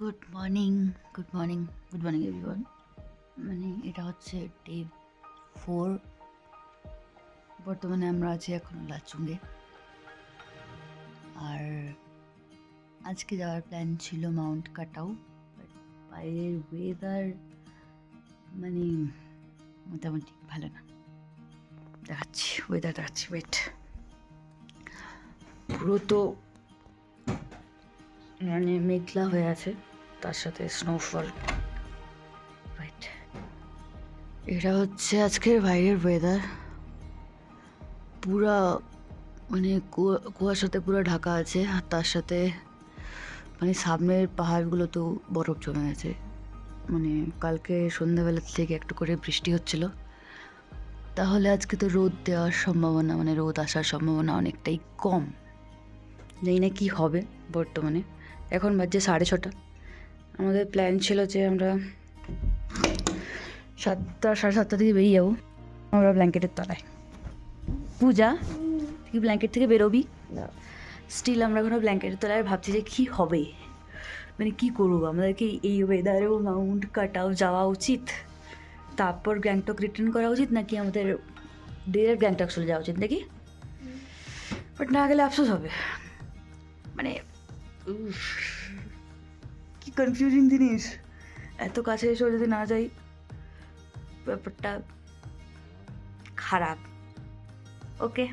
Good morning good morning good morning everyone. মানে এটা হচ্ছে ডে 4। বর্তমানে আমরা আছি এখনও লাচুঙ্গে। আর আজকে যাওয়ার প্ল্যান ছিল মাউন্ট কাটাউ, বাট বাইরের ওয়েদার মানে মোটামুটি ভালো না। দেখাচ্ছি ওয়েদার, দেখাচ্ছি, ওয়েট। পুরো তো মানে মেঘলা হয়ে আছে, তার সাথে স্নোফল। রাইট, এটা হচ্ছে আজকের বাইরের ওয়েদার। পুরা মানে কুয়াশাতে পুরো ঢাকা আছে, আর তার সাথে মানে সামনের পাহাড়গুলো তো বরফ জমে গেছে। মানে কালকে সন্ধ্যাবেলা থেকে একটু করে বৃষ্টি হচ্ছিল, তাহলে আজকে তো রোদ দেওয়ার সম্ভাবনা, মানে রোদ আসার সম্ভাবনা অনেকটাই কম। জানি না কী হবে। বর্তমানে এখন বাজছে 6:30। আমাদের প্ল্যান ছিল যে আমরা 7টা, 7:30 থেকে বেরিয়ে যাবো। আমরা ব্ল্যাঙ্কেটের তলায়। পূজা, তুই ব্ল্যাঙ্কেট থেকে বেরোবি না? স্টিল আমরা এখনো ব্ল্যাঙ্কেটের তলায় ভাবছি যে কী হবে, মানে কী করবো। আমাদেরকে এই ওয়েদারেও মাউন্ট কাটাউ যাওয়া উচিত, তারপর গ্যাংটক রিটার্ন করা উচিত, নাকি আমাদের ডিরেক্ট গ্যাংটক চলে যাওয়া উচিত নাকি? বাট না গেলে আফসোস হবে। মানে কি কনফিউজিং জিনিস। এত কাছে এসেও যদি না যাই, ব্যাপারটা খারাপ। ওকে,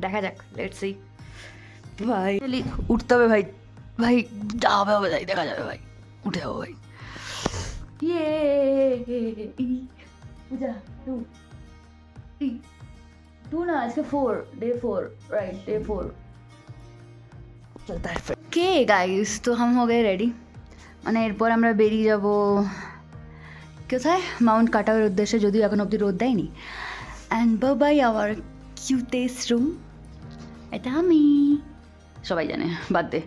দেখা যাক, লেটস সি। ভাই উঠতে হবে, ভাই ভাই যা হবে হবে, তাই দেখা যাবে। ভাই উঠে যাবো ভাই। ইয়ে পূজা टू ना, आज के 4, डे 4, राइट, डे 4 चलता है। के गाइस, तो हम हो गए रेडी। মানে এরপর আমরা বেরিয়ে যাব কোথায়? মাউন্ট কাটাউয়ের উদ্দেশ্যে, যদিও এখন অবধি রোদ দেয়নি। And by our cutest room. এটা আমি, সবাই জানে, বাদ দে।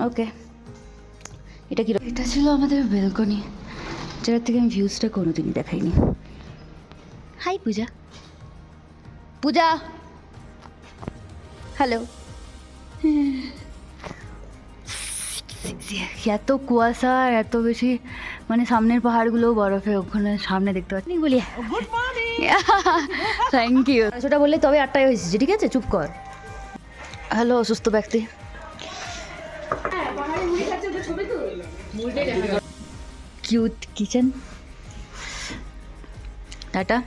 ওকে, এটা কি? এটা ছিল আমাদের ব্যালকনি, যেটার থেকে আমি ভিউজটা কোনোদিনই দেখাইনি। হাই পূজা, পূজা হ্যালো। এত কুয়াশা আর এত বেশি, মানে সামনের পাহাড়গুলোও বরফে, ওখানে সামনে দেখতে পাচ্ছি। বলি থ্যাংক ইউ। সেটা বললে তবে 8টায় হয়েছে, ঠিক আছে? চুপ কর। হ্যালো অসুস্থ ব্যক্তি। Cute kitchen. টাটা।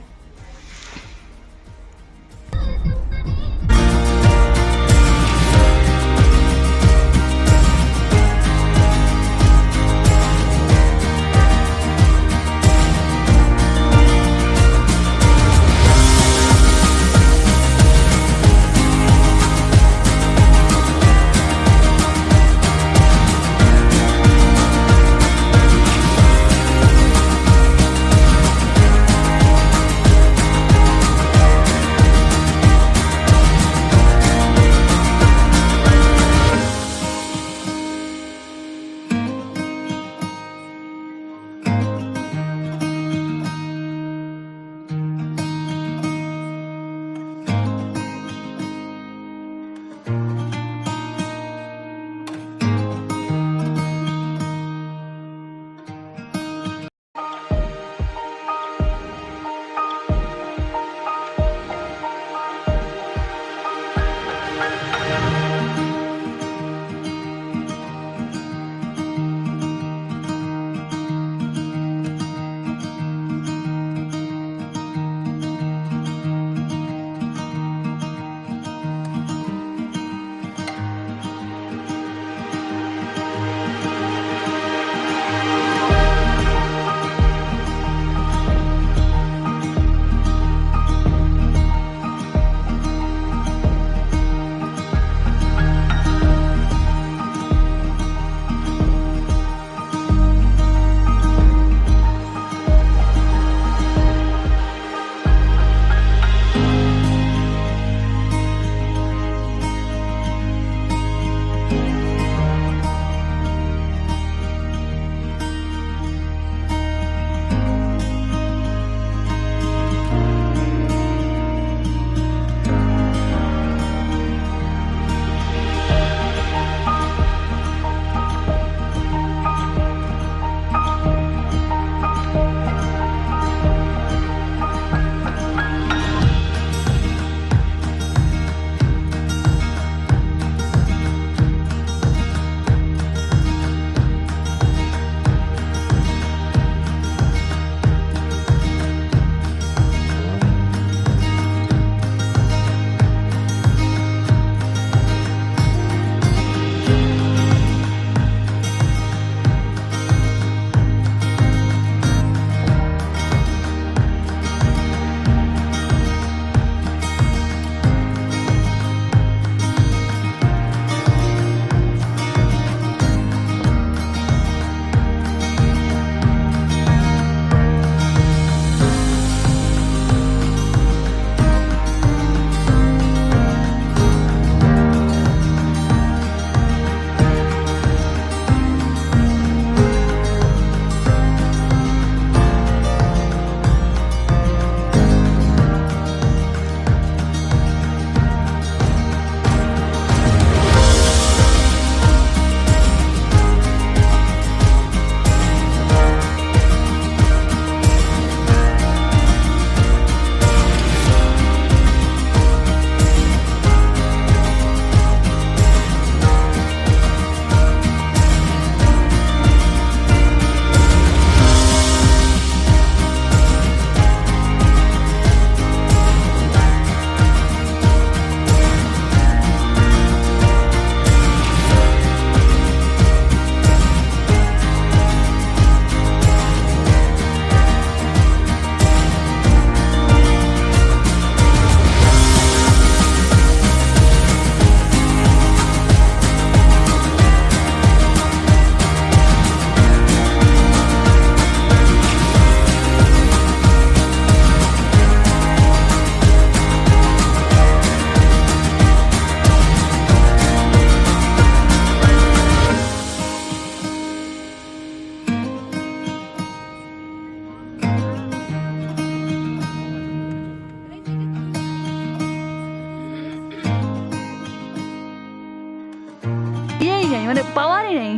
ইচ্ছেই নেই, মানে পাওয়ারই নেই।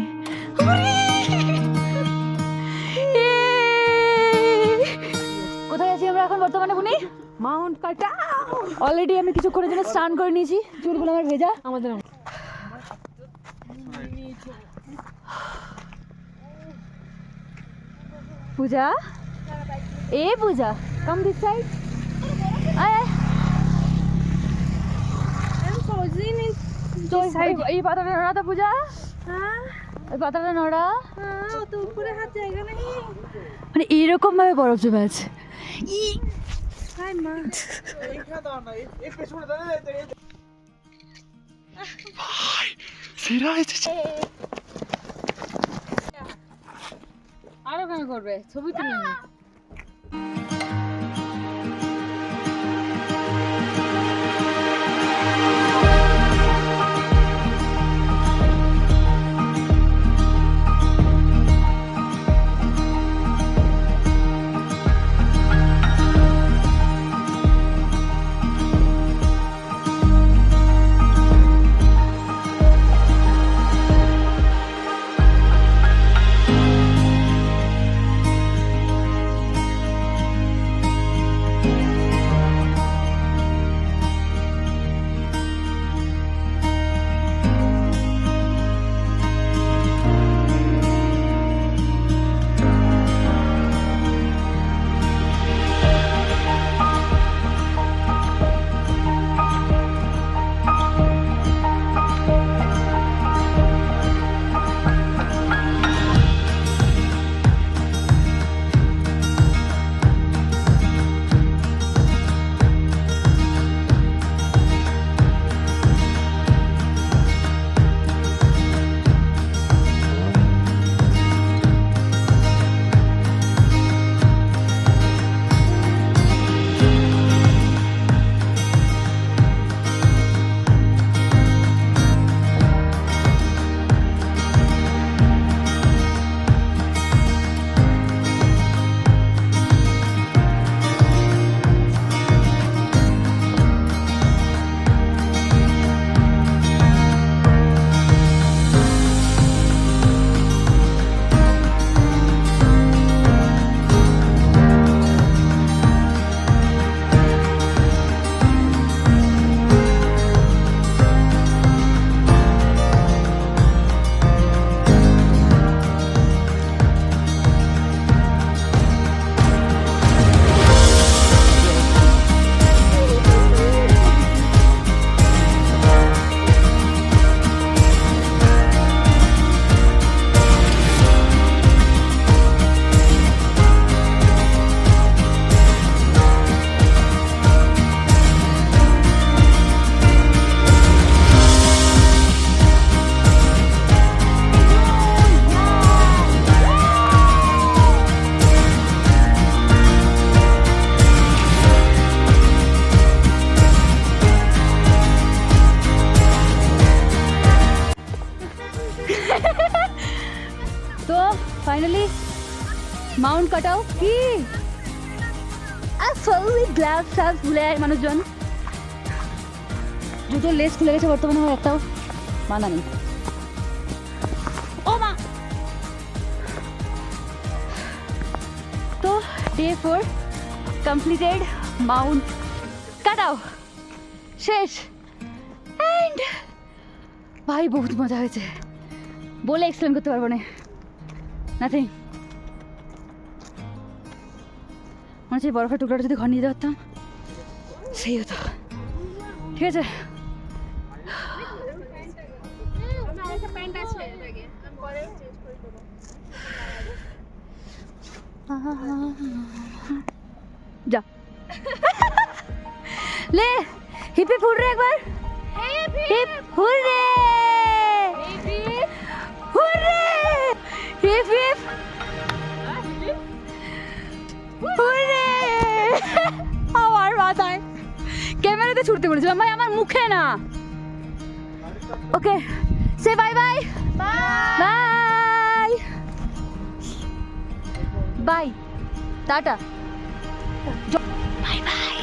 কোথায় আছি আমরা এখন বর্তমানে বুনি? মাউন্ট কাটা। অলরেডি আমি কিছু করে জন্য স্নান করে নিয়েছি, চুলগুলো আমার ভেজা। আমাদের পূজা, এ পূজা, কাম দিস সাইড। আয় এই পাতাটা নড়া তো পূজা, এই পাতাটা নড়া। তো উপরে হাত জায়গা নেই, মানে এইরকম ভাবে বরফ জমে আছে। আরো কেন করবে, ছবি তুলে নি। তো ফাইনালি মাউন্ট কাটাও কি ফুললি গ্লাভস ফ্লাভস ভুলে যায় মানুষজন। জুতোর লেস খুলে গেছে, বর্তমানে আমার একটাও বাঁধা নেই। ও মা! তো ডে 4 কমপ্লিটেড, মাউন্ট কাটাও শেষ। অ্যান্ড ভাই বহুত মজা হয়েছে, বলে এক্সপ্লেন করতে পারবো না, নাথিং। মনে হচ্ছে বরফের টুকরাটা যদি ঘর নিয়ে যেতে পারতাম সেই হতো। ঠিক আছে, যা লে হিপ হিপ হুররে একবার, hip hurray, hurray, hip hip hurray. আমার মাথায় ক্যামেরাতে ছুটতে বলেছিলাম ভাই, আমার মুখে না। ওকে, সে bye bye bye bye, ta-ta, bye by.